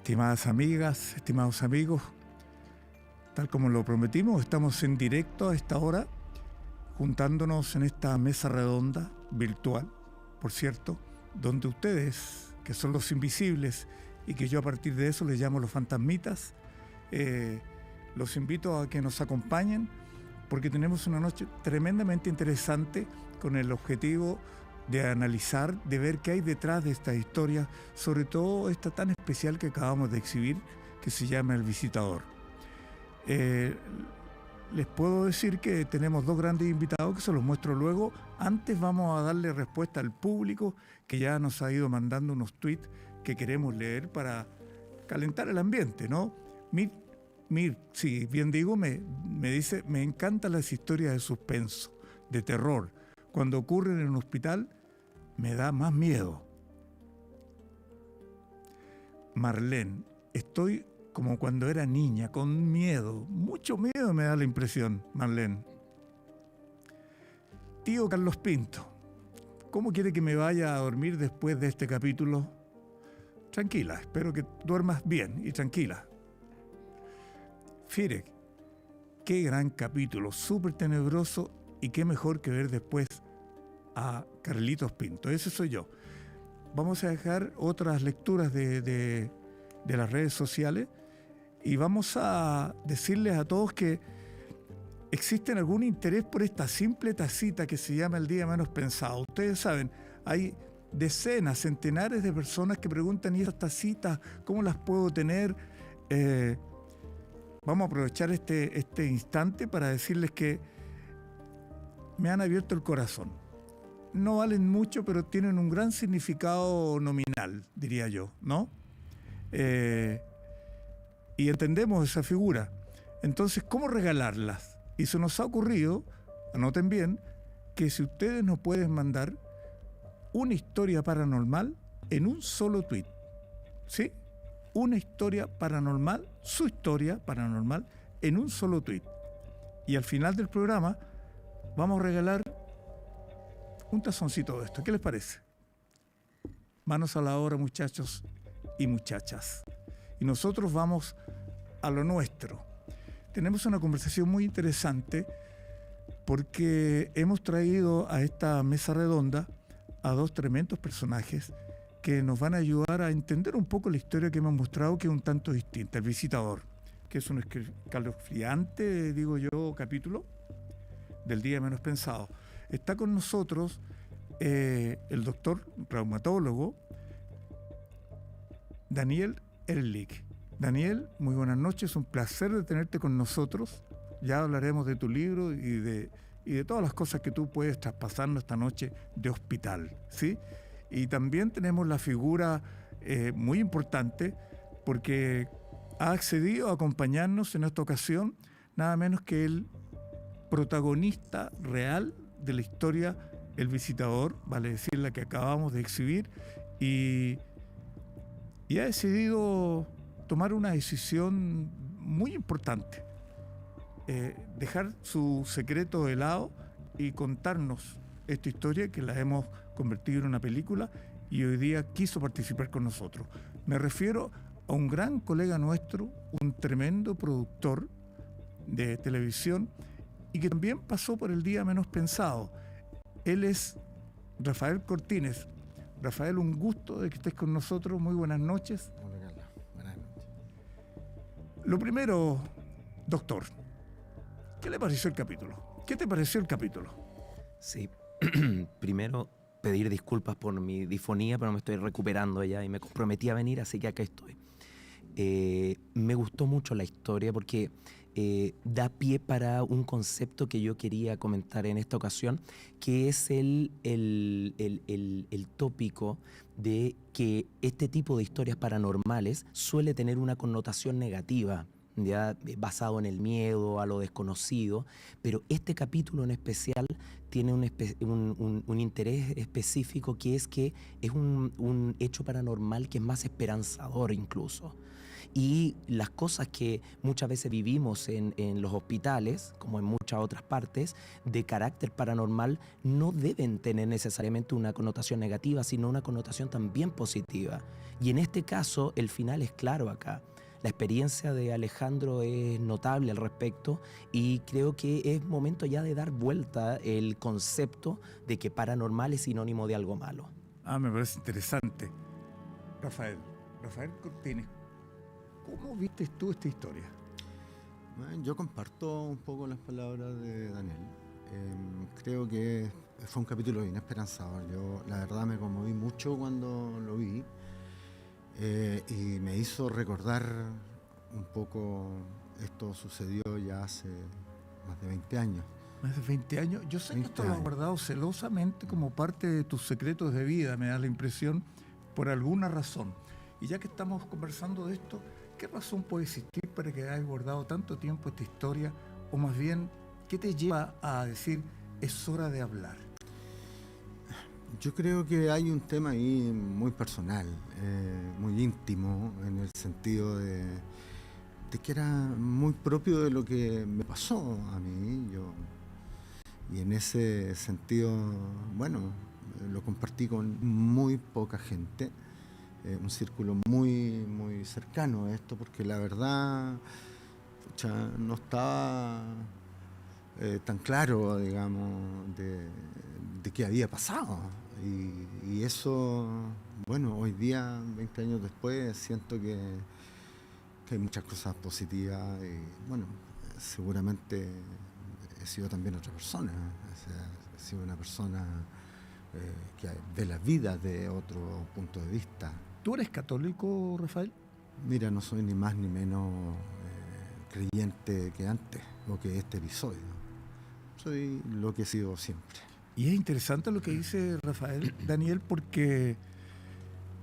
Estimadas amigas, estimados amigos, tal como lo prometimos, estamos en directo a esta hora, juntándonos en esta mesa redonda, virtual, por cierto, donde ustedes, que son los invisibles y que yo a partir de eso les llamo los fantasmitas, los invito a que nos acompañen porque tenemos una noche tremendamente interesante con el objetivo de analizar, de ver qué hay detrás de esta historia, sobre todo esta tan especial que acabamos de exhibir, que se llama El Visitador. Les puedo decir que tenemos dos grandes invitados que se los muestro luego. Antes vamos a darle respuesta al público que ya nos ha ido mandando unos tweets que queremos leer para calentar el ambiente, ¿no? Mir, sí, bien digo, me dice, me encantan las historias de suspenso, de terror. Cuando ocurren en un hospital, me da más miedo. Marlene, estoy como cuando era niña, con miedo. Mucho miedo me da la impresión, Marlene. Tío Carlos Pinto, ¿cómo quiere que me vaya a dormir después de este capítulo? Tranquila, espero que duermas bien y tranquila. Firek, qué gran capítulo, súper tenebroso y qué mejor que ver después a Carlitos Pinto. Ese soy yo. Vamos a dejar otras lecturas de las redes sociales y vamos a decirles a todos que existen algún interés por esta simple tacita que se llama El Día Menos Pensado. Ustedes saben, hay decenas, centenares de personas que preguntan, ¿y estas tacitas cómo las puedo tener? Vamos a aprovechar este instante para decirles que me han abierto el corazón. No valen mucho, pero tienen un gran significado nominal, diría yo, ¿no? Y entendemos esa figura. Entonces, ¿cómo regalarlas? Y se nos ha ocurrido, anoten bien, que si ustedes nos pueden mandar una historia paranormal en un solo tuit, ¿sí? Una historia paranormal, su historia paranormal, en un solo tuit. Y al final del programa vamos a regalar un tazoncito de esto. ¿Qué les parece? Manos a la obra, muchachos y muchachas. Y nosotros vamos a lo nuestro. Tenemos una conversación muy interesante porque hemos traído a esta mesa redonda a dos tremendos personajes que nos van a ayudar a entender un poco la historia que hemos mostrado, que es un tanto distinta. El Visitador, que es un escalofriante, digo yo, capítulo del Día Menos Pensado. Está con nosotros el doctor reumatólogo Daniel Ehrlich. Daniel, muy buenas noches, un placer de tenerte con nosotros. Ya hablaremos de tu libro y de todas las cosas que tú puedes traspasarnos esta noche de hospital, ¿sí? Y también tenemos la figura muy importante porque ha accedido a acompañarnos en esta ocasión nada menos que el protagonista real de la historia El Visitador, vale decir la que acabamos de exhibir, y ha decidido tomar una decisión muy importante, dejar su secreto de lado y contarnos esta historia que la hemos convertido en una película y hoy día quiso participar con nosotros. Me refiero a un gran colega nuestro, un tremendo productor de televisión y que también pasó por El Día Menos Pensado. Él es Rafael Cortines. Rafael, un gusto de que estés con nosotros. Muy buenas noches. Hola, Carla. Buenas noches. Lo primero, doctor, ¿qué le pareció el capítulo? ¿Qué te pareció el capítulo? Sí, primero pedir disculpas por mi disfonía, pero me estoy recuperando ya y me comprometí a venir, así que acá estoy. Me gustó mucho la historia porque da pie para un concepto que yo quería comentar en esta ocasión, que es el tópico de que este tipo de historias paranormales suele tener una connotación negativa, ya basado en el miedo, a lo desconocido, pero este capítulo en especial tiene un interés específico, que es un hecho paranormal que es más esperanzador incluso. Y las cosas que muchas veces vivimos en los hospitales, como en muchas otras partes, de carácter paranormal, no deben tener necesariamente una connotación negativa, sino una connotación también positiva. Y en este caso, el final es claro acá. La experiencia de Alejandro es notable al respecto y creo que es momento ya de dar vuelta el concepto de que paranormal es sinónimo de algo malo. Me parece interesante. Rafael Cortines, ¿cómo viste tú esta historia? Bueno, yo comparto un poco las palabras de Daniel. Creo que fue un capítulo bien esperanzador. Yo, la verdad, me conmoví mucho cuando lo vi. Y me hizo recordar un poco, esto sucedió ya hace más de 20 años. Más de 20 años. Yo sé que esto lo has guardado celosamente como parte de tus secretos de vida, me da la impresión, por alguna razón. Y ya que estamos conversando de esto, ¿qué razón puede existir para que hayas guardado tanto tiempo esta historia? O más bien, ¿qué te lleva a decir, es hora de hablar? Yo creo que hay un tema ahí muy personal, muy íntimo, en el sentido de que era muy propio de lo que me pasó a mí. Y en ese sentido, bueno, lo compartí con muy poca gente, un círculo muy, muy cercano a esto, porque la verdad no estaba tan claro, digamos, de qué había pasado. Y eso, bueno, hoy día, 20 años después, siento que hay muchas cosas positivas y, bueno, seguramente he sido también otra persona. O sea, he sido una persona que ve la vida de otro punto de vista. ¿Tú eres católico, Rafael? Mira, no soy ni más ni menos creyente que antes, o que este episodio. Soy lo que he sido siempre. Y es interesante lo que dice Rafael, Daniel, porque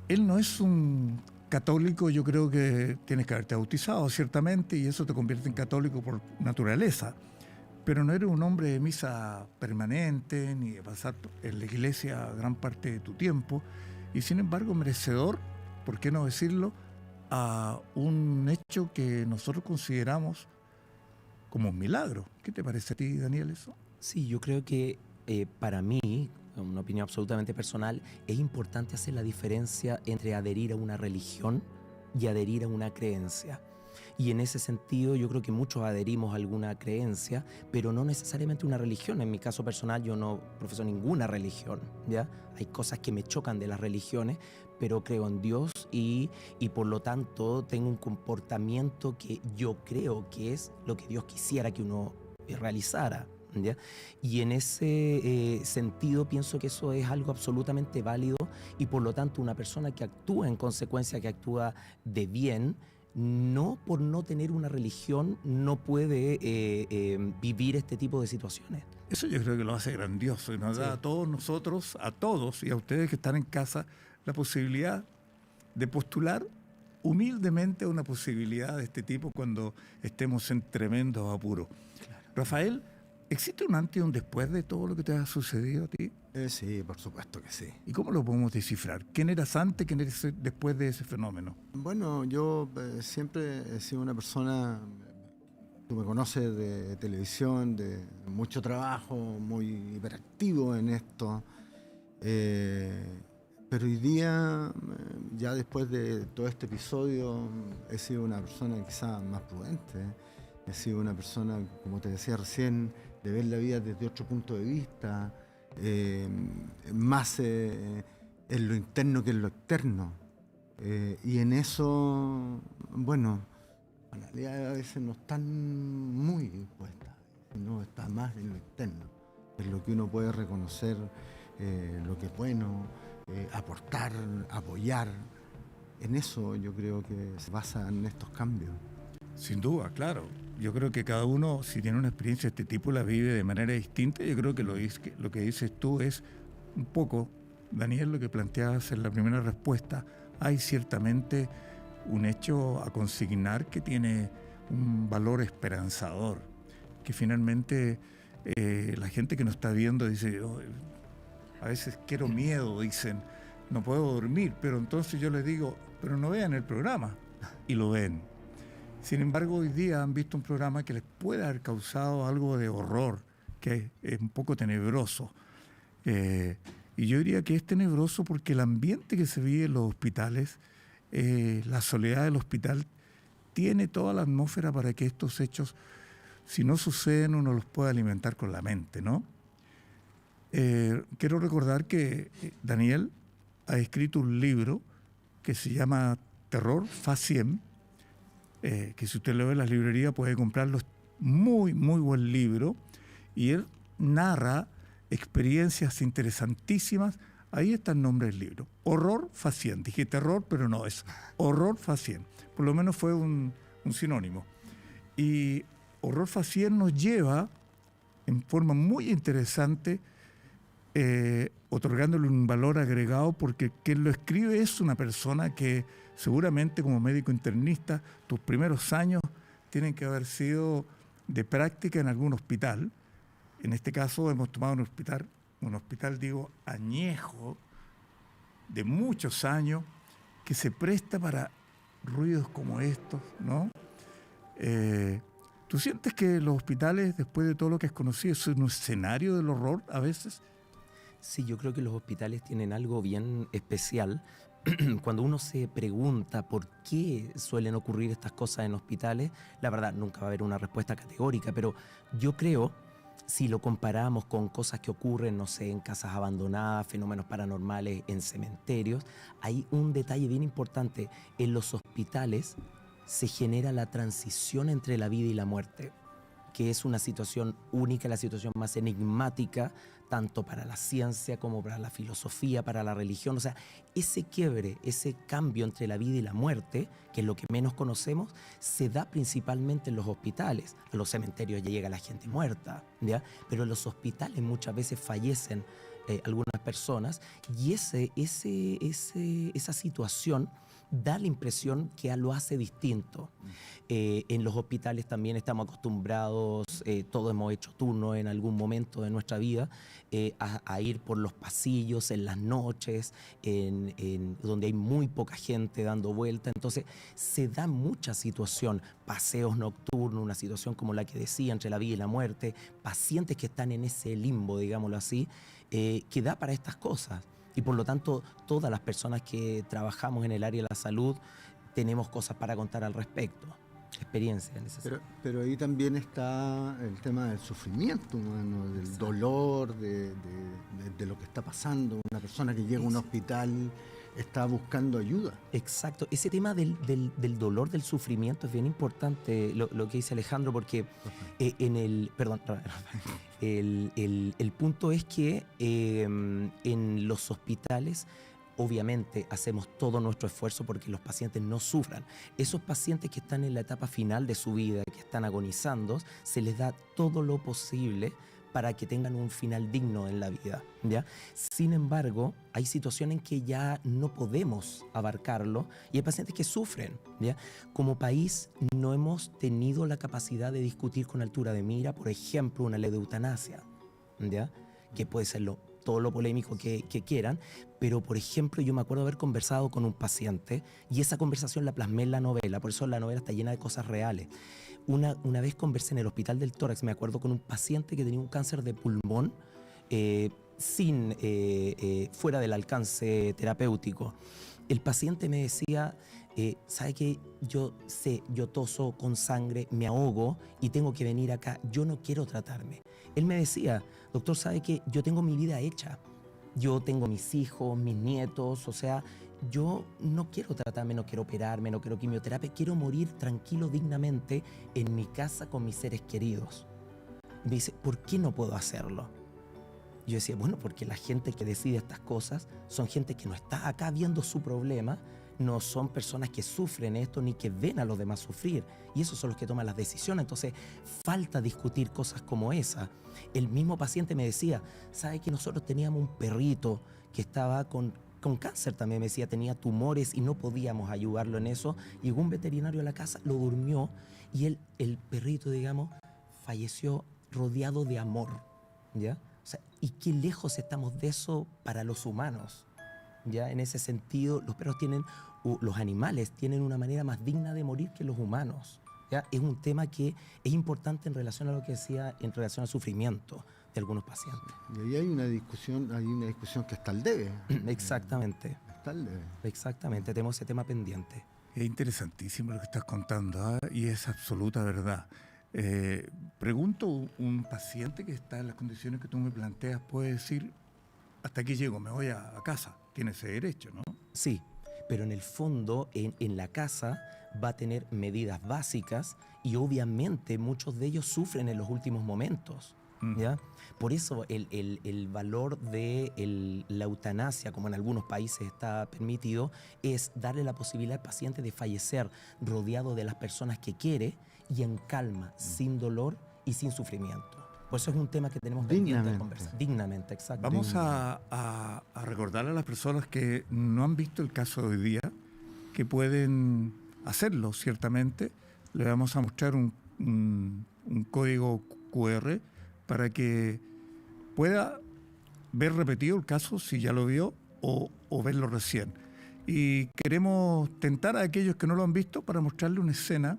él no es un católico. Yo creo que tienes que haberte bautizado, ciertamente, y eso te convierte en católico por naturaleza. Pero no eres un hombre de misa permanente, ni de pasar en la iglesia gran parte de tu tiempo, y sin embargo merecedor, ¿por qué no decirlo?, a un hecho que nosotros consideramos como un milagro. ¿Qué te parece a ti, Daniel, eso? Sí, yo creo que para mí, una opinión absolutamente personal, es importante hacer la diferencia entre adherir a una religión y adherir a una creencia. Y en ese sentido yo creo que muchos adherimos a alguna creencia, pero no necesariamente una religión. En mi caso personal yo no profeso ninguna religión, ¿ya? Hay cosas que me chocan de las religiones, pero creo en Dios y por lo tanto tengo un comportamiento que yo creo que es lo que Dios quisiera que uno realizara, ¿ya? Y en ese sentido pienso que eso es algo absolutamente válido y por lo tanto una persona que actúa en consecuencia, que actúa de bien, no por no tener una religión no puede vivir este tipo de situaciones. Eso yo creo que lo hace grandioso y nos da a todos nosotros, a todos y a ustedes que están en casa, la posibilidad de postular humildemente una posibilidad de este tipo cuando estemos en tremendos apuros. Claro. Rafael, ¿existe un antes y un después de todo lo que te ha sucedido a ti? Sí, por supuesto que sí. ¿Y cómo lo podemos descifrar? ¿Quién eras antes, quién eres después de ese fenómeno? Bueno, yo siempre he sido una persona, tú me conoces, de televisión, de mucho trabajo, muy hiperactivo en esto. Pero hoy día, ya después de todo este episodio, he sido una persona quizás más prudente. He sido una persona, como te decía recién, de ver la vida desde otro punto de vista, más en lo interno que en lo externo. Y en eso, bueno, la realidad a veces no están muy impuestas, sino está más en lo externo, en lo que uno puede reconocer, lo que es bueno, aportar, apoyar. En eso yo creo que se basan estos cambios. Sin duda, claro. Yo creo que cada uno, si tiene una experiencia de este tipo, la vive de manera distinta. Yo creo que lo que dices tú es un poco, Daniel, lo que planteabas en la primera respuesta. Hay ciertamente un hecho a consignar que tiene un valor esperanzador, que finalmente la gente que nos está viendo dice, oh, a veces quiero miedo, dicen, no puedo dormir, pero entonces yo les digo, pero no vean el programa, y lo ven. Sin embargo, hoy día han visto un programa que les puede haber causado algo de horror, que es un poco tenebroso. Y yo diría que es tenebroso porque el ambiente que se vive en los hospitales, la soledad del hospital, tiene toda la atmósfera para que estos hechos, si no suceden, uno los puede alimentar con la mente, ¿no? Quiero recordar que Daniel ha escrito un libro que se llama Terror Faciem, que si usted lo ve en las librerías puede comprarlo, muy, muy buen libro, y él narra experiencias interesantísimas. Ahí está el nombre del libro, Horror Faciem. Dije terror, pero no, es Horror Faciem. Por lo menos fue un sinónimo. Y Horror Faciem nos lleva en forma muy interesante, otorgándole un valor agregado, porque quien lo escribe es una persona que seguramente como médico internista tus primeros años tienen que haber sido de práctica en algún hospital. En este caso hemos tomado un hospital digo, añejo, de muchos años, que se presta para ruidos como estos, ¿no? ¿Tú sientes que los hospitales, después de todo lo que has conocido, es un escenario del horror a veces? Sí, yo creo que los hospitales tienen algo bien especial. Cuando uno se pregunta por qué suelen ocurrir estas cosas en hospitales, la verdad nunca va a haber una respuesta categórica, pero yo creo, si lo comparamos con cosas que ocurren, no sé, en casas abandonadas, fenómenos paranormales, en cementerios, hay un detalle bien importante. En los hospitales se genera la transición entre la vida y la muerte, que es una situación única, la situación más enigmática, tanto para la ciencia como para la filosofía, para la religión. O sea, ese quiebre, ese cambio entre la vida y la muerte, que es lo que menos conocemos, se da principalmente en los hospitales. A los cementerios ya llega la gente muerta, ¿ya? Pero en los hospitales muchas veces fallecen algunas personas, y esa situación da la impresión que lo hace distinto. En los hospitales también estamos acostumbrados, todos hemos hecho turno en algún momento de nuestra vida, a ir por los pasillos en las noches, donde hay muy poca gente dando vuelta. Entonces se da mucha situación, paseos nocturnos, una situación como la que decía, entre la vida y la muerte, pacientes que están en ese limbo, digámoslo así, que da para estas cosas. Y por lo tanto, todas las personas que trabajamos en el área de la salud tenemos cosas para contar al respecto, experiencia en ese sentido. Pero ahí también está el tema del sufrimiento humano, del Exacto. dolor, de lo que está pasando. Una persona que llega a un hospital está buscando ayuda. Exacto, ese tema del dolor, del sufrimiento es bien importante, lo que dice Alejandro, porque el punto es que en los hospitales obviamente hacemos todo nuestro esfuerzo porque los pacientes no sufran. Esos pacientes que están en la etapa final de su vida, que están agonizando, se les da todo lo posible para que tengan un final digno en la vida, ¿ya? Sin embargo, hay situaciones en que ya no podemos abarcarlo y hay pacientes que sufren, ¿ya? Como país no hemos tenido la capacidad de discutir con altura de mira, por ejemplo, una ley de eutanasia, ¿ya? Que puede ser todo lo polémico que quieran, pero por ejemplo yo me acuerdo haber conversado con un paciente y esa conversación la plasmé en la novela, por eso la novela está llena de cosas reales. Una vez conversé en el Hospital del Tórax, me acuerdo, con un paciente que tenía un cáncer de pulmón fuera del alcance terapéutico. El paciente me decía, ¿sabe qué? Yo toso con sangre, me ahogo y tengo que venir acá, yo no quiero tratarme. Él me decía, doctor, ¿sabe qué? Yo tengo mi vida hecha. Yo tengo mis hijos, mis nietos, o sea, yo no quiero tratarme, no quiero operarme, no quiero quimioterapia, quiero morir tranquilo, dignamente, en mi casa con mis seres queridos. Me dice, ¿por qué no puedo hacerlo? Yo decía, bueno, porque la gente que decide estas cosas son gente que no está acá viendo su problema, no son personas que sufren esto ni que ven a los demás sufrir, y esos son los que toman las decisiones. Entonces falta discutir cosas como esa. El mismo paciente me decía, ¿sabe que nosotros teníamos un perrito que estaba con cáncer también? Me decía, tenía tumores y no podíamos ayudarlo en eso. Llegó un veterinario a la casa, lo durmió y el perrito, digamos, falleció rodeado de amor, ¿ya? O sea, ¿y qué lejos estamos de eso para los humanos? Ya en ese sentido, los perros tienen, los animales tienen una manera más digna de morir que los humanos. ¿Ya? Es un tema que es importante en relación a lo que decía, en relación al sufrimiento de algunos pacientes. Y ahí hay una discusión que está al debe. Exactamente. Está al debe. Exactamente, tenemos ese tema pendiente. Es interesantísimo lo que estás contando, ¿ah? Y es absoluta verdad. Pregunto, un paciente que está en las condiciones que tú me planteas puede decir, hasta aquí llego, me voy a casa. Tiene ese derecho, ¿no? Sí, pero en el fondo, en la casa va a tener medidas básicas y obviamente muchos de ellos sufren en los últimos momentos. ¿Ya? Por eso el valor de la eutanasia, como en algunos países está permitido, es darle la posibilidad al paciente de fallecer rodeado de las personas que quiere y en calma, sin dolor y sin sufrimiento. Por eso es un tema que tenemos pendiente de conversar. Dignamente, exacto. Vamos a recordarle a las personas que no han visto el caso de hoy día, que pueden hacerlo, ciertamente. Le vamos a mostrar un código QR para que pueda ver repetido el caso, si ya lo vio, o verlo recién. Y queremos tentar a aquellos que no lo han visto para mostrarle una escena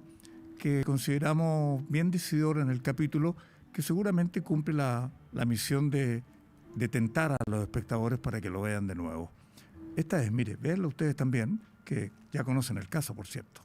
que consideramos bien decidora en el capítulo, que seguramente cumple la misión de tentar a los espectadores para que lo vean de nuevo. Esta es, mire, véanlo ustedes también, que ya conocen el caso, por cierto.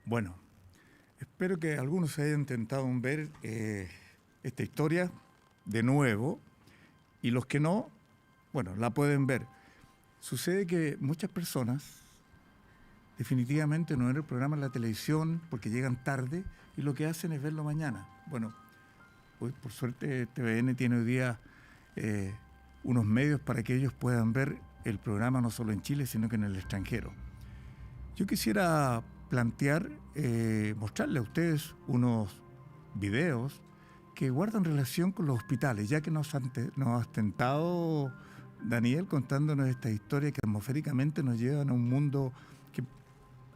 Bueno, espero que algunos se hayan intentado ver esta historia de nuevo, y los que no, bueno, la pueden ver. Sucede que muchas personas definitivamente no ven el programa en la televisión porque llegan tarde y lo que hacen es verlo mañana. Bueno, hoy por suerte TVN tiene hoy día unos medios para que ellos puedan ver el programa no solo en Chile, sino que en el extranjero. Yo quisiera plantear, mostrarle a ustedes unos videos que guardan relación con los hospitales, ya que nos has tentado, Daniel, contándonos esta historia que atmosféricamente nos llevan a un mundo que,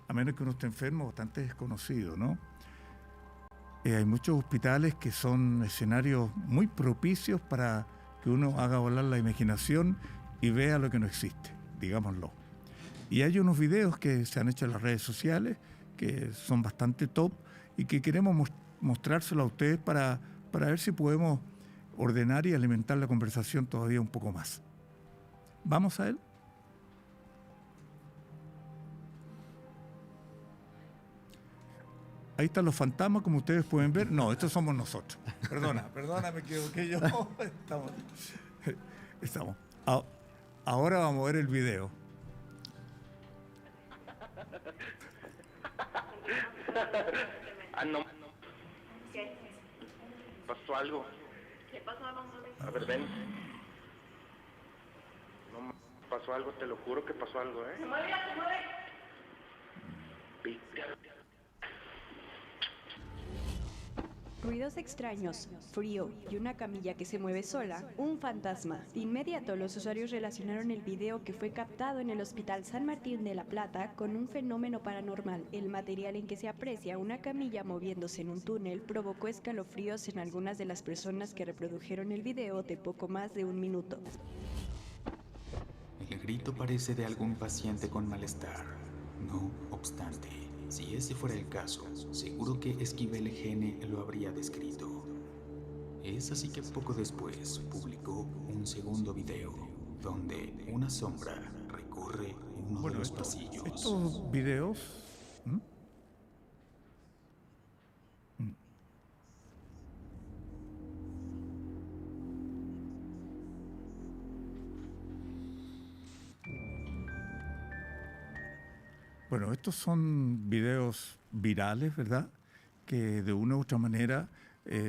a menos que uno esté enfermo, bastante desconocido, ¿no? Hay muchos hospitales que son escenarios muy propicios para que uno haga volar la imaginación y vea lo que no existe, digámoslo. Y hay unos videos que se han hecho en las redes sociales que son bastante top y que queremos mostrárselo a ustedes para ver si podemos ordenar y alimentar la conversación todavía un poco más. ¿Vamos a él? Ahí están los fantasmas, como ustedes pueden ver. No, estos somos nosotros. Perdona, me equivoqué yo. Estamos. Ahora vamos a ver el video. No. ¿Qué? ¿Pasó algo? ¿Qué pasó, mamá? A ver, ven. No, pasó algo, te lo juro que pasó algo, ¿eh? ¡Se mueve! Ruidos extraños, frío y una camilla que se mueve sola, un fantasma. De inmediato los usuarios relacionaron el video que fue captado en el Hospital San Martín de la Plata con un fenómeno paranormal. El material en que se aprecia una camilla moviéndose en un túnel provocó escalofríos en algunas de las personas que reprodujeron el video de poco más de un minuto. El grito parece de algún paciente con malestar. No obstante, si ese fuera el caso, seguro que Esquivel Gene lo habría descrito. Es así que poco después publicó un segundo video donde una sombra recorre uno de los pasillos. Estos videos... ¿Mm? ¿Mm? Bueno, estos son videos virales, ¿verdad? Que de una u otra manera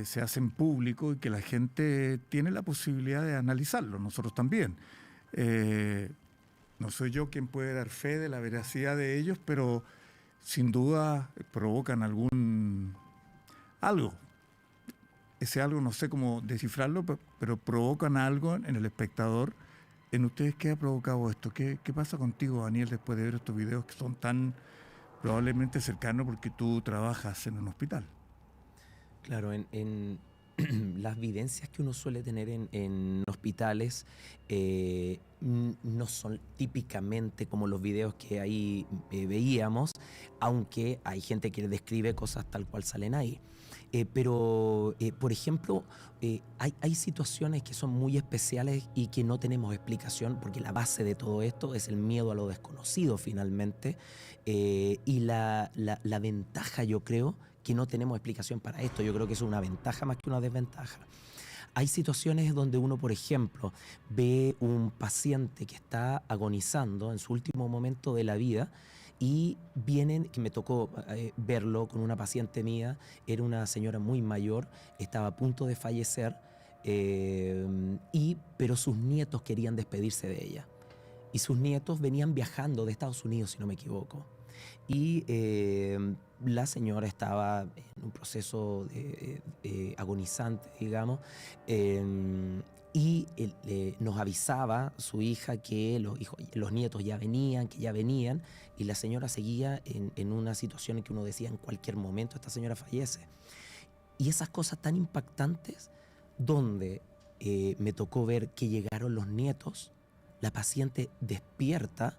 se hacen públicos y que la gente tiene la posibilidad de analizarlo, nosotros también. No soy yo quien puede dar fe de la veracidad de ellos, pero sin duda provocan algo. Ese algo no sé cómo descifrarlo, pero provocan algo en el espectador. ¿En ustedes qué ha provocado esto? ¿Qué pasa contigo, Daniel, después de ver estos videos que son tan probablemente cercanos porque tú trabajas en un hospital? Claro, en las vivencias que uno suele tener en hospitales no son típicamente como los videos que ahí veíamos, aunque hay gente que describe cosas tal cual salen ahí. Pero, por ejemplo, hay situaciones que son muy especiales y que no tenemos explicación, porque la base de todo esto es el miedo a lo desconocido finalmente, y la ventaja, yo creo, que no tenemos explicación para esto. Yo creo que es una ventaja más que una desventaja. Hay situaciones donde uno, por ejemplo, ve un paciente que está agonizando en su último momento de la vida y vienen, que me tocó verlo con una paciente mía, era una señora muy mayor, estaba a punto de fallecer, pero sus nietos querían despedirse de ella. Y sus nietos venían viajando de Estados Unidos, si no me equivoco. Y la señora estaba en un proceso agonizante, digamos, y nos avisaba su hija que los nietos ya venían, y la señora seguía en una situación en que uno decía en cualquier momento esta señora fallece. Y esas cosas tan impactantes donde me tocó ver que llegaron los nietos, la paciente despierta,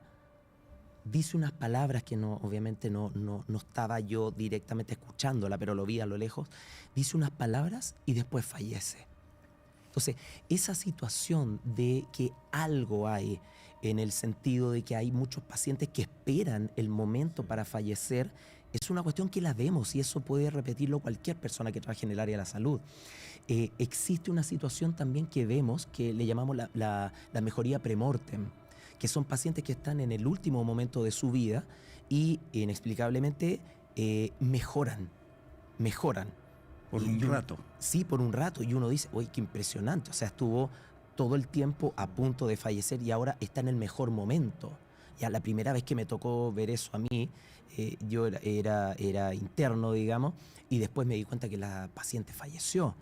dice unas palabras que obviamente no estaba yo directamente escuchándola, pero lo vi a lo lejos, dice unas palabras y después fallece. Entonces, esa situación de que algo hay, en el sentido de que hay muchos pacientes que esperan el momento para fallecer, es una cuestión que la vemos y eso puede repetirlo cualquier persona que trabaje en el área de la salud. Existe una situación también que vemos que le llamamos la mejoría premortem, que son pacientes que están en el último momento de su vida y inexplicablemente mejoran. Por un rato. Sí, por un rato. Y uno dice, oye, qué impresionante. O sea, estuvo todo el tiempo a punto de fallecer y ahora está en el mejor momento. Ya la primera vez que me tocó ver eso a mí, yo era interno, digamos, y después me di cuenta que la paciente falleció.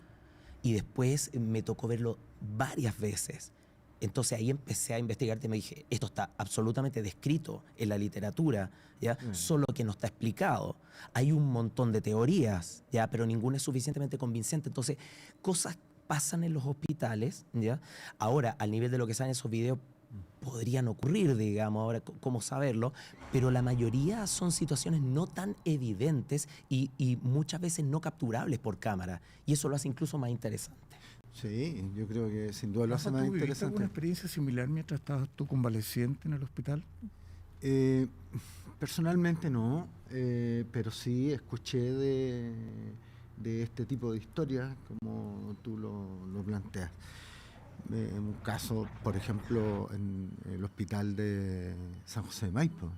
Y después me tocó verlo varias veces. Entonces ahí empecé a investigar y me dije, esto está absolutamente descrito en la literatura, ¿ya? Solo que no está explicado. Hay un montón de teorías, ¿ya? Pero ninguna es suficientemente convincente. Entonces, cosas pasan en los hospitales, ¿ya? Ahora, al nivel de lo que salen esos videos, podrían ocurrir, digamos, ahora cómo saberlo, pero la mayoría son situaciones no tan evidentes y muchas veces no capturables por cámara. Y eso lo hace incluso más interesante. Sí, yo creo que sin duda lo hace más ¿Tú viviste interesante. alguna experiencia similar mientras estabas tú convaleciente en el hospital? Personalmente no, pero sí escuché de este tipo de historias, como tú lo planteas. En un caso, por ejemplo, en el hospital de San José de Maipo,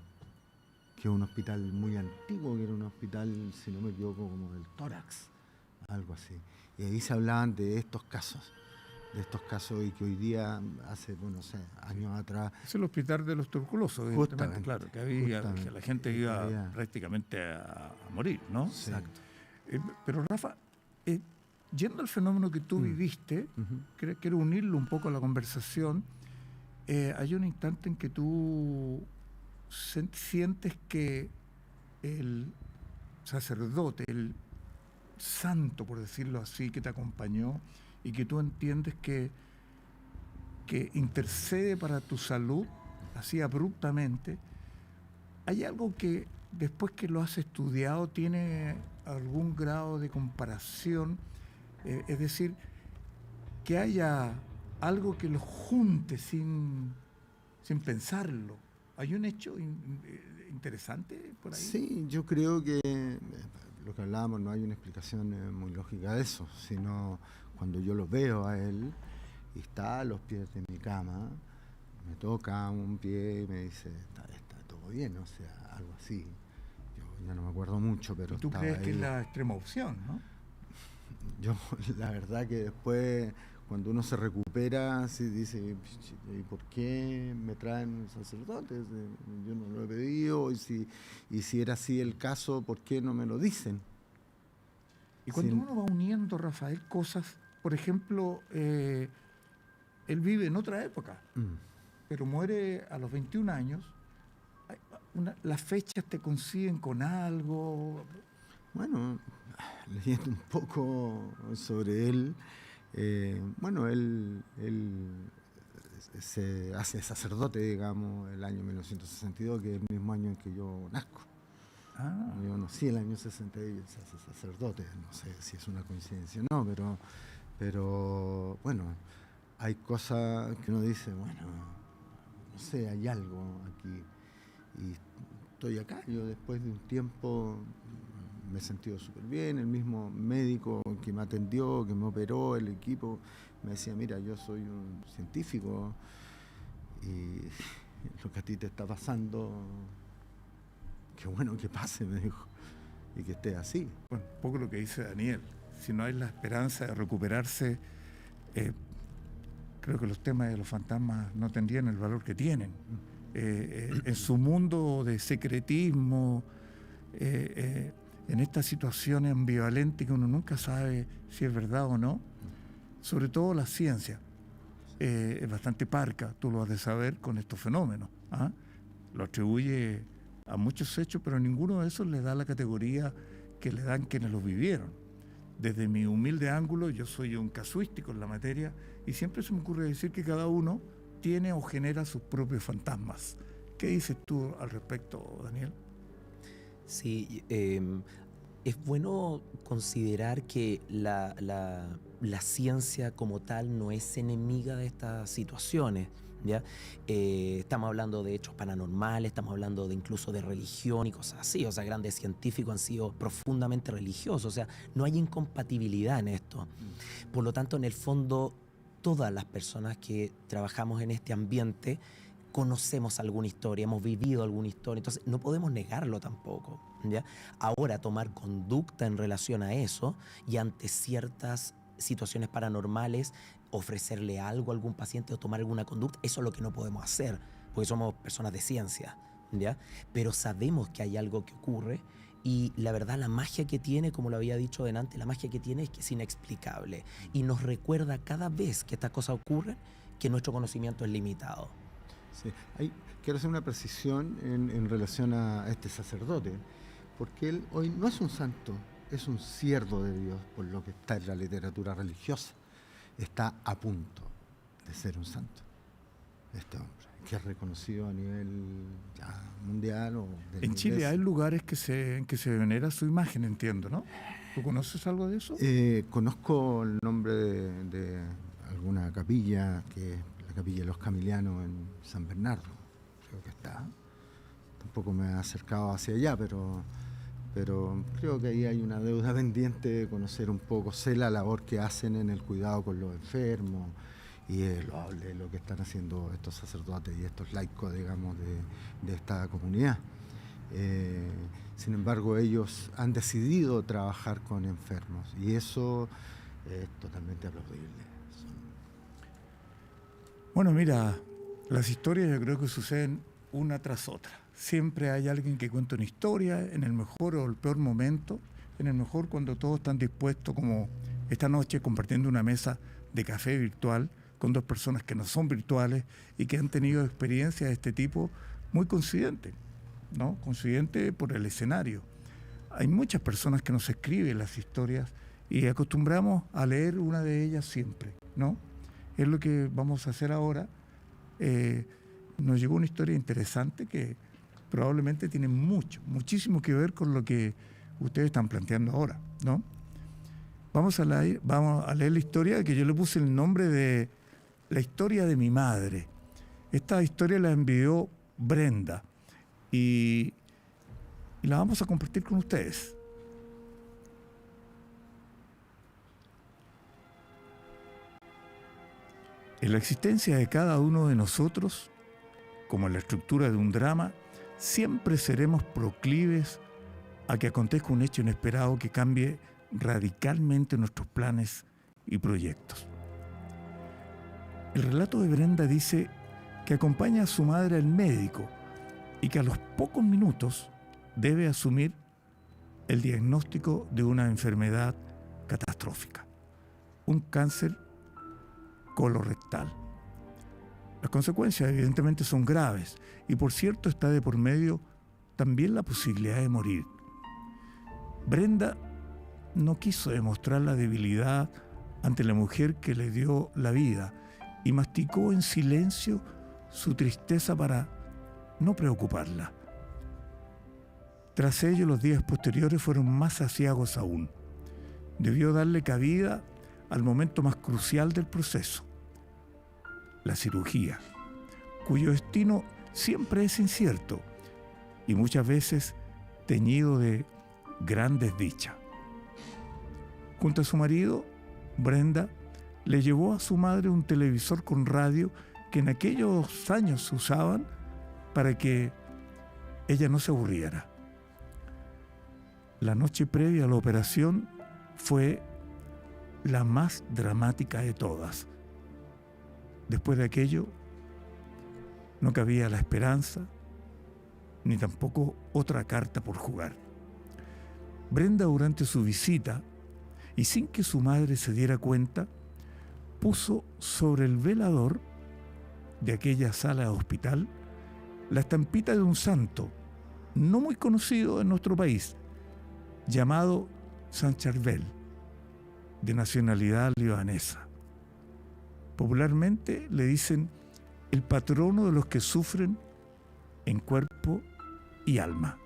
que es un hospital muy antiguo, que era un hospital, si no me equivoco, como del tórax, algo así. Y ahí se hablaban de estos casos y que hoy día, hace, bueno, no sé, años atrás... Es el hospital de los tuberculosos, evidentemente, claro, que la gente iba prácticamente a morir, ¿no? Sí. Exacto. Pero Rafa, yendo al fenómeno que tú viviste, quiero unirlo un poco a la conversación, hay un instante en que tú sientes que el sacerdote, el santo, por decirlo así, que te acompañó y que tú entiendes que intercede para tu salud, así abruptamente, ¿hay algo que después que lo has estudiado tiene algún grado de comparación? Es decir, que haya algo que los junte sin pensarlo. ¿Hay un hecho interesante por ahí? Sí, yo creo que lo que hablábamos, no hay una explicación muy lógica de eso, sino cuando yo lo veo a él y está a los pies de mi cama, me toca un pie y me dice, está todo bien, o sea, algo así. Yo ya no me acuerdo mucho, pero ¿Tú crees que es la extrema opción, no? Yo, la verdad que después, cuando uno se recupera, sí dice, ¿y por qué me traen sacerdotes? Yo no lo he pedido, y si era así el caso, ¿por qué no me lo dicen? Y cuando uno va uniendo, Rafael, cosas, por ejemplo, él vive en otra época, pero muere a los 21 años, las fechas te coinciden con algo. Bueno, leyendo un poco sobre él, bueno, él se hace sacerdote, digamos, el año 1962, que es el mismo año en que yo nazco. Yo nací el año 62 y se hace sacerdote. No sé si es una coincidencia o no, pero bueno, hay cosas que uno dice, bueno, no sé, hay algo aquí. Y estoy acá. Yo después de un tiempo me he sentido súper bien. El mismo médico que me atendió, que me operó, el equipo, me decía, mira, yo soy un científico y lo que a ti te está pasando, qué bueno que pase, me dijo, y que esté así. Bueno, un poco lo que dice Daniel, si no hay la esperanza de recuperarse, creo que los temas de los fantasmas no tendrían el valor que tienen. En su mundo de secretismo, en esta situación ambivalente que uno nunca sabe si es verdad o no, sobre todo la ciencia es bastante parca, tú lo has de saber con estos fenómenos. Lo atribuye a muchos hechos, pero ninguno de esos le da la categoría que le dan quienes los vivieron. Desde mi humilde ángulo, yo soy un casuístico en la materia y siempre se me ocurre decir que cada uno tiene o genera sus propios fantasmas. ¿Qué dices tú al respecto, Daniel? Sí, es bueno considerar que la ciencia como tal no es enemiga de estas situaciones, ¿ya? Estamos hablando de hechos paranormales, estamos hablando de incluso de religión y cosas así. O sea, grandes científicos han sido profundamente religiosos. O sea, no hay incompatibilidad en esto. Por lo tanto, en el fondo, todas las personas que trabajamos en este ambiente conocemos alguna historia, hemos vivido alguna historia, entonces no podemos negarlo tampoco, ¿ya? Ahora, tomar conducta en relación a eso y ante ciertas situaciones paranormales, ofrecerle algo a algún paciente o tomar alguna conducta, eso es lo que no podemos hacer, porque somos personas de ciencia, ¿ya? Pero sabemos que hay algo que ocurre y la verdad la magia que tiene, como lo había dicho delante, la magia que tiene es que es inexplicable y nos recuerda cada vez que estas cosas ocurren que nuestro conocimiento es limitado. Sí. Quiero hacer una precisión en relación a este sacerdote, porque él hoy no es un santo, es un siervo de Dios, por lo que está en la literatura religiosa. Está a punto de ser un santo, este hombre, que es reconocido a nivel ya mundial. En Chile hay lugares en que se venera su imagen, entiendo, ¿no? ¿Tú conoces algo de eso? Conozco el nombre de alguna capilla, que es la capilla de los Camilianos en San Bernardo, creo que está. Tampoco me he acercado hacia allá, pero creo que ahí hay una deuda pendiente de conocer un poco, sé la labor que hacen en el cuidado con los enfermos y lo que están haciendo estos sacerdotes y estos laicos, digamos, de esta comunidad. Sin embargo, ellos han decidido trabajar con enfermos y eso es totalmente aplaudible. Bueno, mira, las historias yo creo que suceden una tras otra. Siempre hay alguien que cuenta una historia en el mejor o el peor momento, en el mejor cuando todos están dispuestos, como esta noche, compartiendo una mesa de café virtual con dos personas que no son virtuales y que han tenido experiencias de este tipo muy coincidentes, ¿no? Coincidentes por el escenario. Hay muchas personas que nos escriben las historias y acostumbramos a leer una de ellas siempre, ¿no? Es lo que vamos a hacer ahora. Nos llegó una historia interesante que probablemente tiene muchísimo que ver con lo que ustedes están planteando ahora, ¿no? vamos a leer la historia que yo le puse el nombre de La historia de mi madre. Esta historia la envió Brenda y la vamos a compartir con ustedes. En la existencia de cada uno de nosotros, como en la estructura de un drama, siempre seremos proclives a que acontezca un hecho inesperado que cambie radicalmente nuestros planes y proyectos. El relato de Brenda dice que acompaña a su madre al médico y que a los pocos minutos debe asumir el diagnóstico de una enfermedad catastrófica, un cáncer colorectal. Las consecuencias evidentemente son graves y por cierto está de por medio también la posibilidad de morir. Brenda no quiso demostrar la debilidad ante la mujer que le dio la vida y masticó en silencio su tristeza para no preocuparla. Tras ello, los días posteriores fueron más aciagos aún. Debió darle cabida al momento más crucial del proceso, la cirugía, cuyo destino siempre es incierto y muchas veces teñido de gran desdicha. Junto a su marido, Brenda le llevó a su madre un televisor con radio que en aquellos años se usaban para que ella no se aburriera. La noche previa a la operación fue la más dramática de todas. Después de aquello, no cabía la esperanza, ni tampoco otra carta por jugar. Brenda, durante su visita, y sin que su madre se diera cuenta, puso sobre el velador de aquella sala de hospital la estampita de un santo, no muy conocido en nuestro país, llamado San Charbel, de nacionalidad libanesa. Popularmente le dicen el patrono de los que sufren en cuerpo y alma.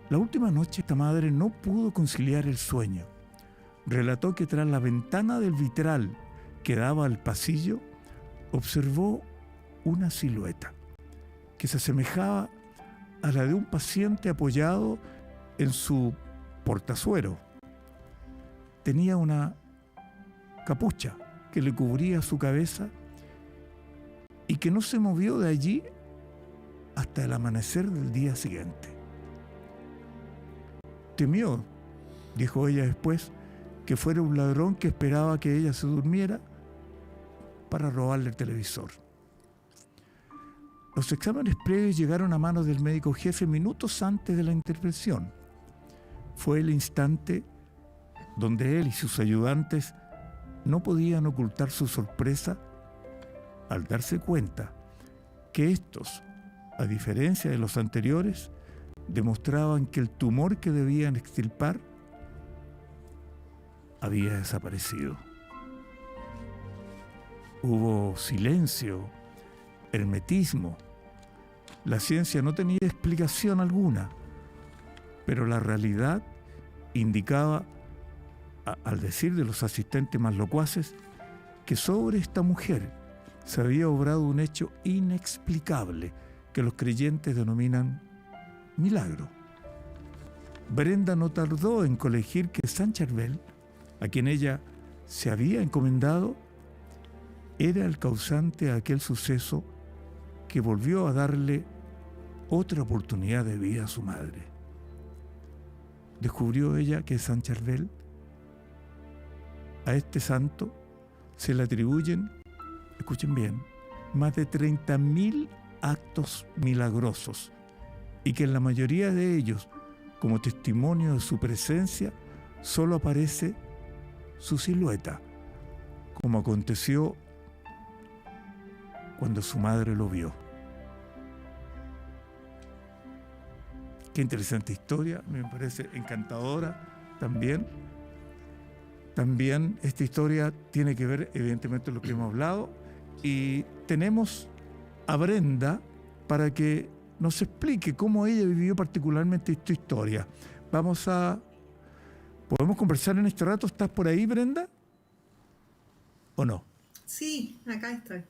La última noche esta madre no pudo conciliar el sueño. Relató que tras la ventana del vitral que daba al pasillo, observó una silueta que se asemejaba a la de un paciente apoyado en su portazuero. Tenía una capucha que le cubría su cabeza y que no se movió de allí hasta el amanecer del día siguiente. Temió, dijo ella después, que fuera un ladrón que esperaba que ella se durmiera para robarle el televisor. Los exámenes previos llegaron a manos del médico jefe minutos antes de la intervención. Fue el instante donde él y sus ayudantes no podían ocultar su sorpresa al darse cuenta que estos, a diferencia de los anteriores, demostraban que el tumor que debían extirpar había desaparecido. Hubo silencio, hermetismo. La ciencia no tenía explicación alguna, pero la realidad indicaba, al decir de los asistentes más locuaces, que sobre esta mujer se había obrado un hecho inexplicable que los creyentes denominan milagro. Brenda no tardó en colegir que San Charbel, a quien ella se había encomendado, era el causante de aquel suceso que volvió a darle otra oportunidad de vida a su madre. Descubrió ella que San Charbel, a este santo, se le atribuyen, escuchen bien, más de 30.000 actos milagrosos y que en la mayoría de ellos, como testimonio de su presencia, solo aparece su silueta, como aconteció cuando su madre lo vio. Qué interesante historia, me parece encantadora también. También esta historia tiene que ver, evidentemente, con lo que hemos hablado. Y tenemos a Brenda para que nos explique cómo ella vivió particularmente esta historia. Vamos a ¿Podemos conversar en este rato? ¿Estás por ahí, Brenda? ¿O no? Sí, acá estoy.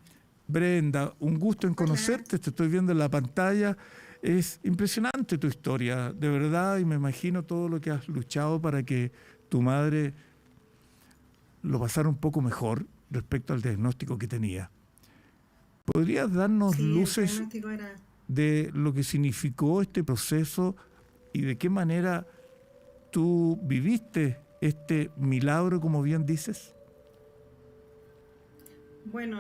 Brenda, un gusto en Hola. conocerte, te estoy viendo en la pantalla. Es impresionante tu historia, de verdad, y me imagino todo lo que has luchado para que tu madre lo pasara un poco mejor respecto al diagnóstico que tenía. ¿Podrías darnos Sí, el luces diagnóstico era... de lo que significó este proceso y de qué manera tú viviste este milagro, como bien dices? Bueno,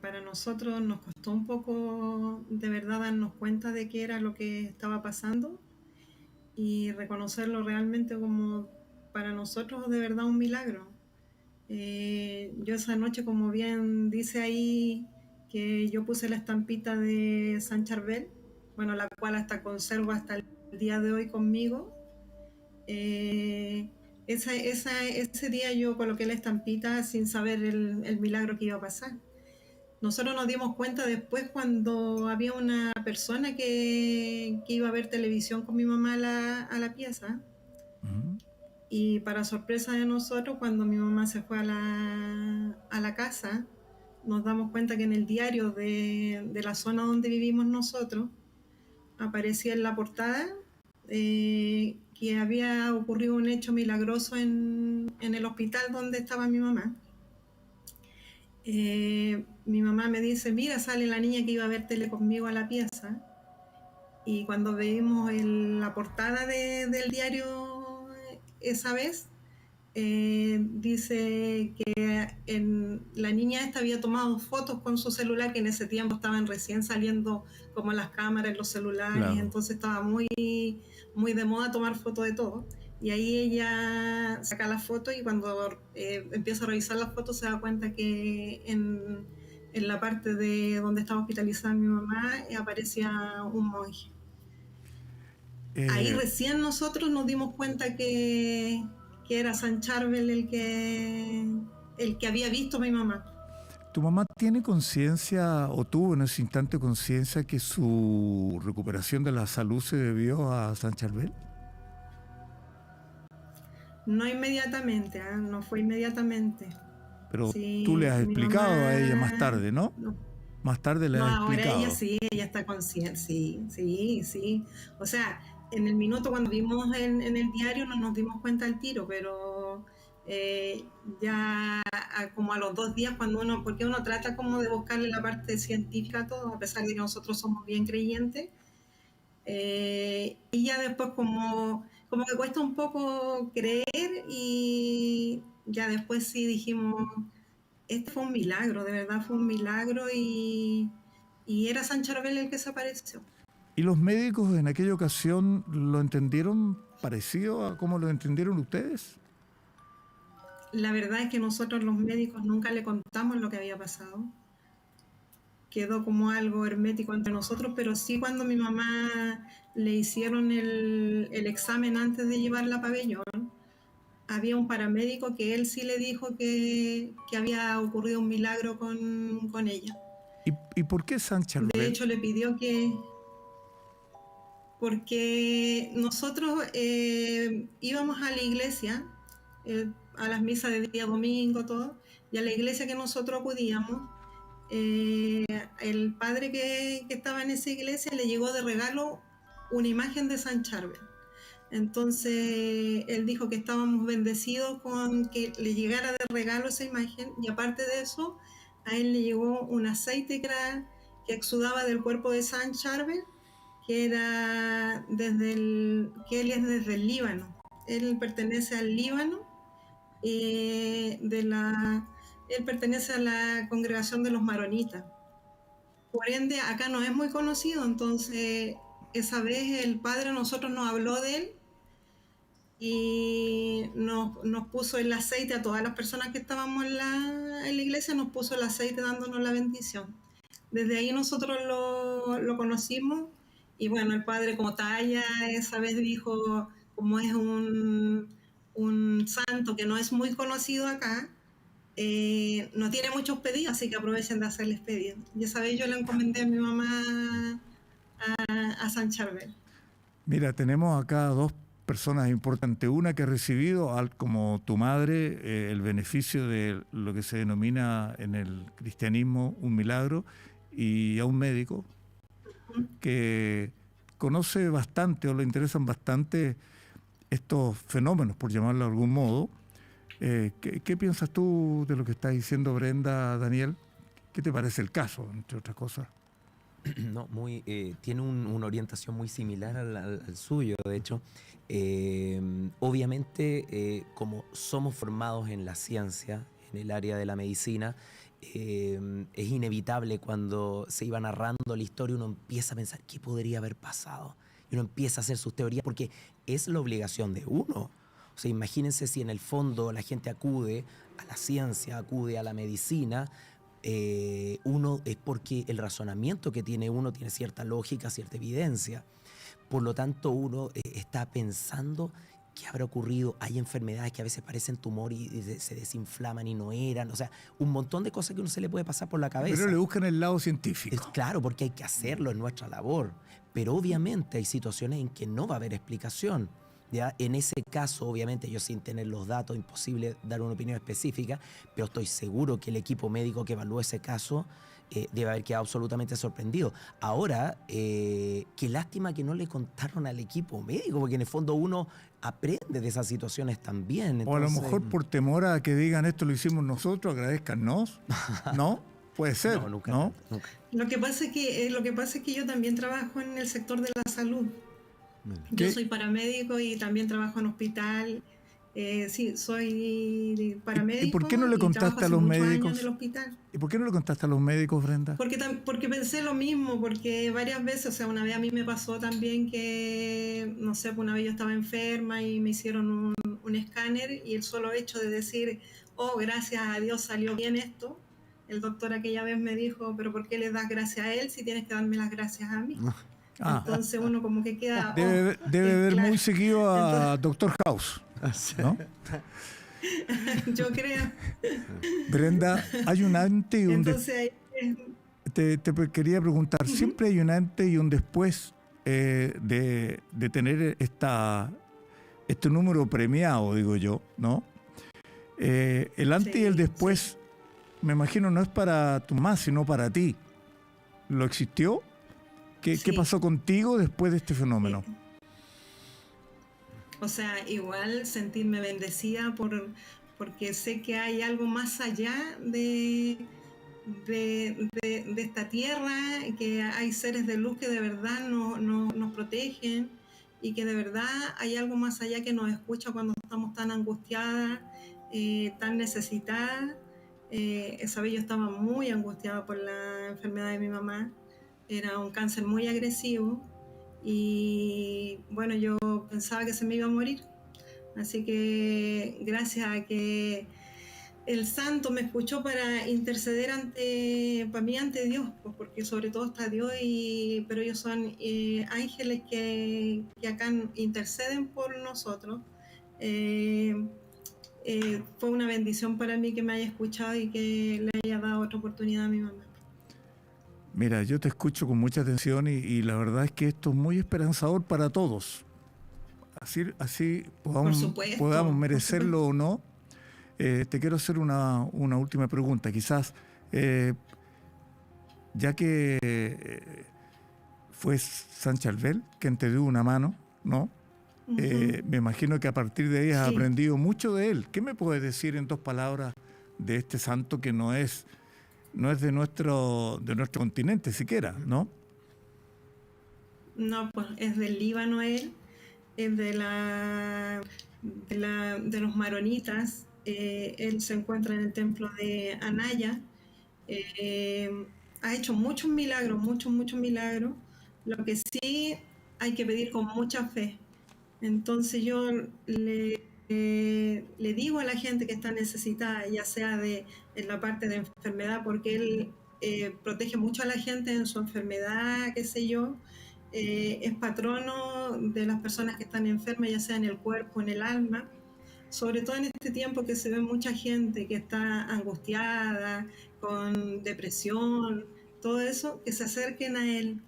para nosotros nos costó un poco de verdad darnos cuenta de qué era lo que estaba pasando y reconocerlo realmente como para nosotros de verdad un milagro. Yo esa noche, como bien dice ahí, que yo puse la estampita de San Charbel, bueno, la cual hasta conservo hasta el día de hoy conmigo. Ese día yo coloqué la estampita sin saber el milagro que iba a pasar. Nosotros nos dimos cuenta después cuando había una persona que iba a ver televisión con mi mamá a la pieza. Y para sorpresa de nosotros, cuando mi mamá se fue a la casa, nos damos cuenta que en el diario de la zona donde vivimos nosotros aparecía en la portada que había ocurrido un hecho milagroso en el hospital donde estaba mi mamá. Mi mamá me dice, mira, sale la niña que iba a ver tele conmigo a la pieza. Y cuando vimos la portada del diario esa vez, dice que la niña esta había tomado fotos con su celular, que en ese tiempo estaban recién saliendo como las cámaras en los celulares, Claro. entonces estaba muy, muy de moda tomar fotos de todo. Y ahí ella saca las fotos y cuando empieza a revisar las fotos se da cuenta que en la parte de donde estaba hospitalizada mi mamá aparecía un monje. Ahí recién nosotros nos dimos cuenta que era San Charbel el que había visto a mi mamá. ¿Tu mamá tiene conciencia o tuvo en ese instante conciencia que su recuperación de la salud se debió a San Charbel? No inmediatamente, no fue inmediatamente. Pero Sí, tú le has mi explicado mamá- a ella más tarde, ¿no? No, Más tarde le no, has ahora explicado. ella sí, ella está consciente, sí. O sea, en el minuto cuando vimos en el diario no nos dimos cuenta al tiro, pero ya como a los 2 días porque uno trata como de buscarle la parte científica a todo, a pesar de que nosotros somos bien creyentes, y ya después como que cuesta un poco creer y ya después sí dijimos, este fue un milagro, de verdad fue un milagro y era San Charbel el que se apareció. ¿Y los médicos en aquella ocasión lo entendieron parecido a cómo lo entendieron ustedes? La verdad es que nosotros los médicos nunca le contamos lo que había pasado. Quedó como algo hermético entre nosotros, pero sí cuando mi mamá le hicieron el examen antes de llevarla a pabellón, había un paramédico que él sí le dijo que había ocurrido un milagro con ella. ¿Y por qué San Charbel? De hecho, le pidió porque nosotros íbamos a la iglesia, a las misas de día domingo, todo, y a la iglesia que nosotros acudíamos, el padre que estaba en esa iglesia le llegó de regalo una imagen de San Charbel. Entonces él dijo que estábamos bendecidos con que le llegara de regalo esa imagen, y aparte de eso, a él le llegó un aceite que exudaba del cuerpo de San Charbel, que era que él es desde el Líbano. Él pertenece al Líbano, él pertenece a la congregación de los maronitas. Por ende, acá no es muy conocido, entonces esa vez el padre a nosotros nos habló de él y nos puso el aceite a todas las personas que estábamos en la iglesia, nos puso el aceite dándonos la bendición. Desde ahí nosotros lo conocimos y bueno, el padre como talla esa vez dijo, como es un santo que no es muy conocido acá, no tiene muchos pedidos, así que aprovechen de hacerles pedidos. Y esa vez yo le encomendé a mi mamá a San Charbel. Mira, tenemos acá dos personas importantes. Una que ha recibido, como tu madre, el beneficio de lo que se denomina en el cristianismo un milagro, y a un médico que conoce bastante o le interesan bastante estos fenómenos, por llamarlo de algún modo. ¿Qué piensas tú de lo que está diciendo Brenda, Daniel? ¿Qué te parece el caso, entre otras cosas? No, tiene una orientación muy similar al suyo, de hecho. Obviamente, como somos formados en la ciencia, en el área de la medicina, es inevitable cuando se iba narrando la historia, uno empieza a pensar qué podría haber pasado. Y uno empieza a hacer sus teorías porque es la obligación de uno. O sea, imagínense si en el fondo la gente acude a la ciencia, acude a la medicina, uno es porque el razonamiento que tiene uno tiene cierta lógica, cierta evidencia. Por lo tanto, uno está pensando qué habrá ocurrido. Hay enfermedades que a veces parecen tumor y se desinflaman y no eran. O sea, un montón de cosas que uno se le puede pasar por la cabeza. Pero le buscan el lado científico. Claro, porque hay que hacerlo, es nuestra labor. Pero obviamente hay situaciones en que no va a haber explicación. ¿Ya? En ese caso, obviamente, yo sin tener los datos, imposible dar una opinión específica, pero estoy seguro que el equipo médico que evaluó ese caso debe haber quedado absolutamente sorprendido. Ahora, qué lástima que no le contaron al equipo médico, porque en el fondo uno aprende de esas situaciones también. O a lo Entonces, mejor por temor a que digan esto lo hicimos nosotros, agradezcannos. ¿No? Puede ser, no, nunca. ¿no? Lo que pasa es que yo también trabajo en el sector de la salud. ¿Qué? Yo soy paramédico y también trabajo en hospital. Sí, soy paramédico. ¿Y por qué no le y trabajo contaste a hace los muchos años médicos? en el hospital. ¿Y por qué no le contaste a los médicos, Brenda? Porque pensé lo mismo, porque varias veces, o sea, una vez a mí me pasó también que, no sé, pues una vez yo estaba enferma y me hicieron un escáner y el solo hecho de decir, oh, gracias a Dios salió bien esto, el doctor aquella vez me dijo, pero ¿por qué le das gracias a él si tienes que darme las gracias a mí? Entonces uno como que queda... Debe ver claro. muy seguido a Doctor House, ¿no? Yo creo. Brenda, hay un antes y un después. Entonces, Te quería preguntar, ¿siempre hay un antes y un después de tener este número premiado, digo yo, ¿no? El antes y el después, me imagino, no es para tu mamá, sino para ti. ¿Lo existió? ¿Qué pasó contigo después de este fenómeno? O sea, igual sentirme bendecida porque sé que hay algo más allá de esta tierra, que hay seres de luz que de verdad nos protegen y que de verdad hay algo más allá que nos escucha cuando estamos tan angustiadas, tan necesitadas. Esa vez yo estaba muy angustiada por la enfermedad de mi mamá. Era un cáncer muy agresivo y bueno, yo pensaba que se me iba a morir. Así que gracias a que el santo me escuchó para interceder para mí ante Dios, pues porque sobre todo está Dios, pero ellos son ángeles que acá interceden por nosotros. Fue una bendición para mí que me haya escuchado y que le haya dado otra oportunidad a mi mamá. Mira, yo te escucho con mucha atención y la verdad es que esto es muy esperanzador para todos. Así podamos merecerlo o no. Te quiero hacer una última pregunta. Quizás, ya que fue San Charbel quien te dio una mano, ¿no? Me imagino que a partir de ahí has aprendido mucho de él. ¿Qué me puedes decir en 2 palabras de este santo que no es de nuestro continente siquiera, ¿no? No, pues es del Líbano él, es de los maronitas. Él se encuentra en el templo de Anaya. Ha hecho muchos milagros, muchos milagros. Lo que sí hay que pedir con mucha fe. Entonces yo le digo a la gente que está necesitada, ya sea en la parte de enfermedad, porque él protege mucho a la gente en su enfermedad, qué sé yo, es patrono de las personas que están enfermas, ya sea en el cuerpo, en el alma, sobre todo en este tiempo que se ve mucha gente que está angustiada, con depresión, todo eso, que se acerquen a él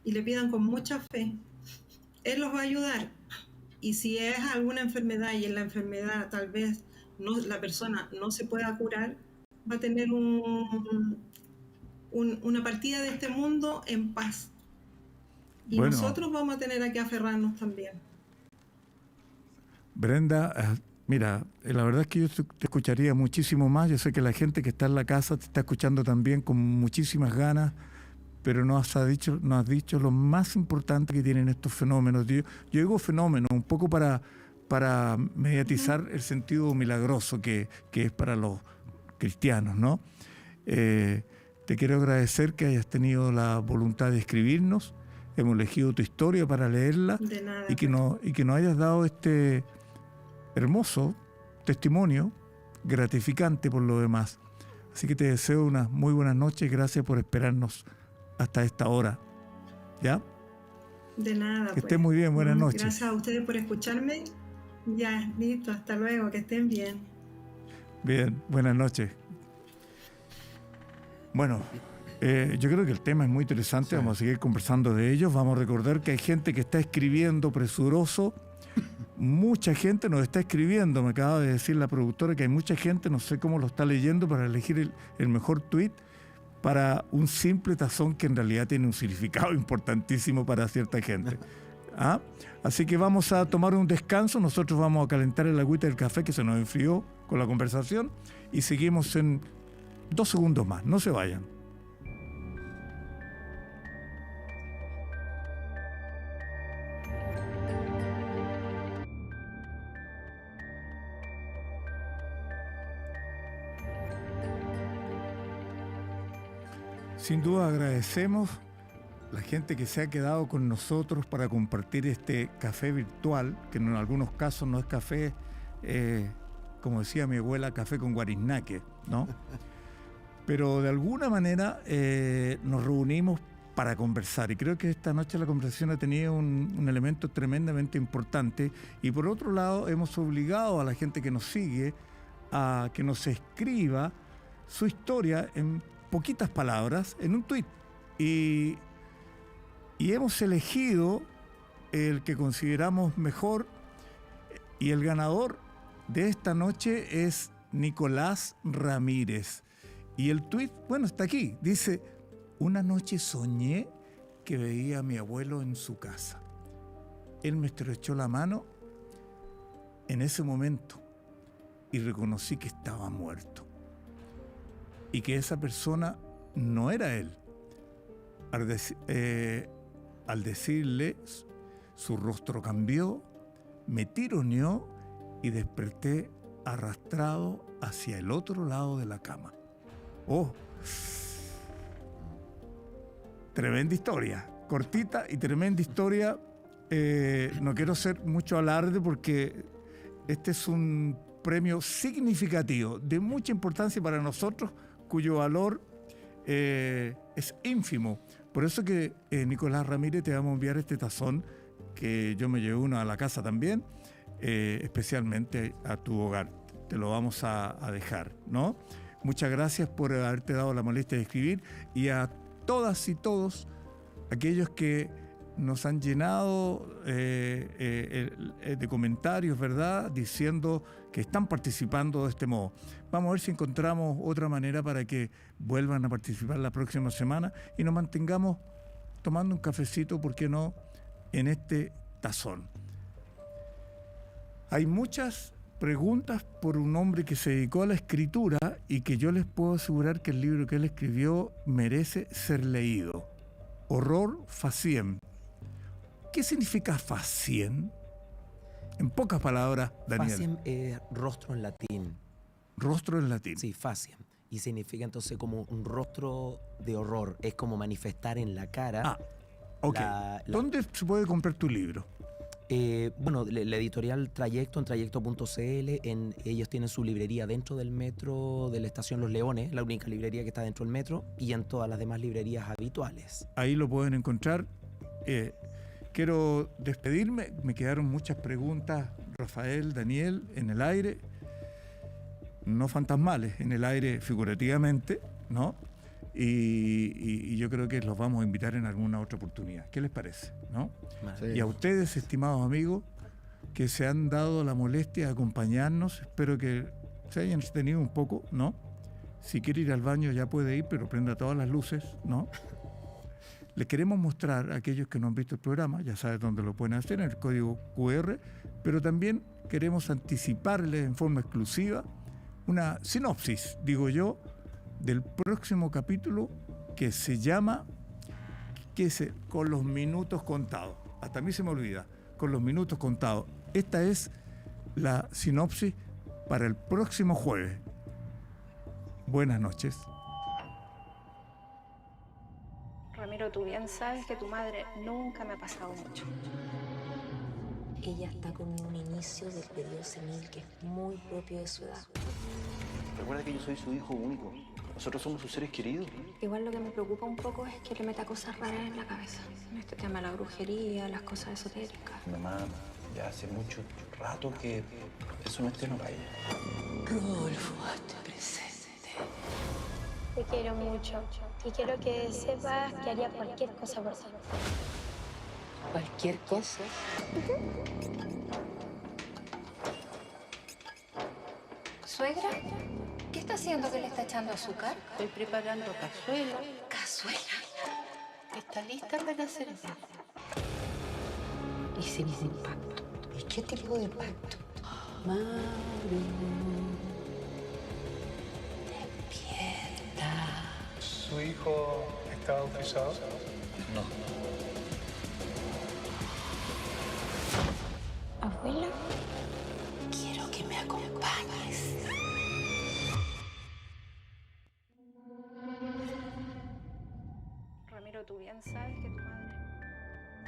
y le pidan con mucha fe. Él los va a ayudar. Y si es alguna enfermedad y en la enfermedad tal vez la persona no se pueda curar, va a tener una partida de este mundo en paz. Y Bueno, nosotros vamos a tener a que aferrarnos también. Brenda, mira, la verdad es que yo te escucharía muchísimo más. Yo sé que la gente que está en la casa te está escuchando también con muchísimas ganas, pero no has dicho lo más importante que tienen estos fenómenos. Yo digo fenómenos un poco para mediatizar el sentido milagroso que es para los cristianos, ¿no? Te quiero agradecer que hayas tenido la voluntad de escribirnos. Hemos elegido tu historia para leerla. De nada. Y que nos hayas dado este hermoso testimonio, gratificante por lo demás. Así que te deseo unas muy buenas noches. Gracias por esperarnos hasta esta hora. ¿Ya? De nada. Que estén muy bien. Buenas noches. Gracias a ustedes por escucharme. Ya, listo. Hasta luego. Que estén bien. Bien, buenas noches. Bueno, yo creo que el tema es muy interesante. Sí. Vamos a seguir conversando de ellos. Vamos a recordar que hay gente que está escribiendo presuroso. Mucha gente nos está escribiendo. Me acaba de decir la productora que hay mucha gente, no sé cómo lo está leyendo, para elegir el mejor tuit para un simple tazón que en realidad tiene un significado importantísimo para cierta gente. ¿Ah? Así que vamos a tomar un descanso. Nosotros vamos a calentar el agüita del café que se nos enfrió con la conversación y seguimos en 2 segundos más. No se vayan. Sin duda agradecemos la gente que se ha quedado con nosotros para compartir este café virtual, que en algunos casos no es café, como decía mi abuela, café con guariznaque, ¿no? Pero de alguna manera nos reunimos para conversar, y creo que esta noche la conversación ha tenido un elemento tremendamente importante, y por otro lado hemos obligado a la gente que nos sigue a que nos escriba su historia en poquitas palabras en un tuit, y hemos elegido el que consideramos mejor, y el ganador de esta noche es Nicolás Ramírez, y el tuit, bueno, está aquí, dice: una noche soñé que veía a mi abuelo en su casa. Él me estrechó la mano en ese momento y reconocí que estaba muerto y que esa persona no era él. Al decirle, su rostro cambió, me tironeó y desperté arrastrado hacia el otro lado de la cama. ¡Oh! Tremenda historia, cortita y tremenda historia. No quiero hacer mucho alarde porque este es un premio significativo, de mucha importancia para nosotros, cuyo valor es ínfimo. Por eso que, Nicolás Ramírez, te vamos a enviar este tazón, que yo me llevé uno a la casa también, especialmente a tu hogar. Te lo vamos a dejar, ¿no? Muchas gracias por haberte dado la molestia de escribir, y a todas y todos aquellos que nos han llenado de comentarios, ¿verdad?, diciendo que están participando de este modo. Vamos a ver si encontramos otra manera para que vuelvan a participar la próxima semana y nos mantengamos tomando un cafecito, ¿por qué no?, en este tazón. Hay muchas preguntas por un hombre que se dedicó a la escritura y que yo les puedo asegurar que el libro que él escribió merece ser leído. Horror Faciem. ¿Qué significa faciem? En pocas palabras, Daniel. Faciem es rostro en latín. Rostro en latín. Sí, faciem. Y significa entonces como un rostro de horror. Es como manifestar en la cara. Ah, ok. ¿Dónde se puede comprar tu libro? Bueno, la editorial Trayecto, en trayecto.cl, ellos tienen su librería dentro del metro de la estación Los Leones, la única librería que está dentro del metro, y en todas las demás librerías habituales. Ahí lo pueden encontrar. Quiero despedirme, me quedaron muchas preguntas, Rafael, Daniel, en el aire, no fantasmales, en el aire figurativamente, ¿no? Y yo creo que los vamos a invitar en alguna otra oportunidad. ¿Qué les parece? ¿No? Sí. Y a ustedes, estimados amigos, que se han dado la molestia de acompañarnos. Espero que se hayan entretenido un poco, ¿no? Si quiere ir al baño ya puede ir, pero prenda todas las luces, ¿no? Les queremos mostrar a aquellos que no han visto el programa, ya saben dónde lo pueden hacer, en el código QR, pero también queremos anticiparles en forma exclusiva una sinopsis, digo yo, del próximo capítulo que se llama Con los minutos contados. Hasta a mí se me olvida, con los minutos contados. Esta es la sinopsis para el próximo jueves. Buenas noches. Ramiro, tú bien sabes que tu madre nunca me ha pasado mucho. Ella está con un inicio del periodo senil que es muy propio de su edad. Recuerda que yo soy su hijo único. Nosotros somos sus seres queridos. Igual lo que me preocupa un poco es que le meta cosas raras en la cabeza. Este tema de la brujería, las cosas esotéricas. Mamá, ya hace mucho rato que eso no es tema para ella. Rodolfo, hazte presente. Te quiero mucho y quiero que sepas que haría cualquier cosa por ti. ¿Cualquier cosa? ¿Suegra? ¿Qué está haciendo que le está echando azúcar? Estoy preparando cazuela. ¿Cazuela? Está lista para hacer eso. Hicimos un pacto. ¿Y qué tipo de pacto? Maru, despierta. ¿Su hijo está bautizado? No. Abuela, Quiero que me acompañes. Ramiro, tú bien sabes que tu madre...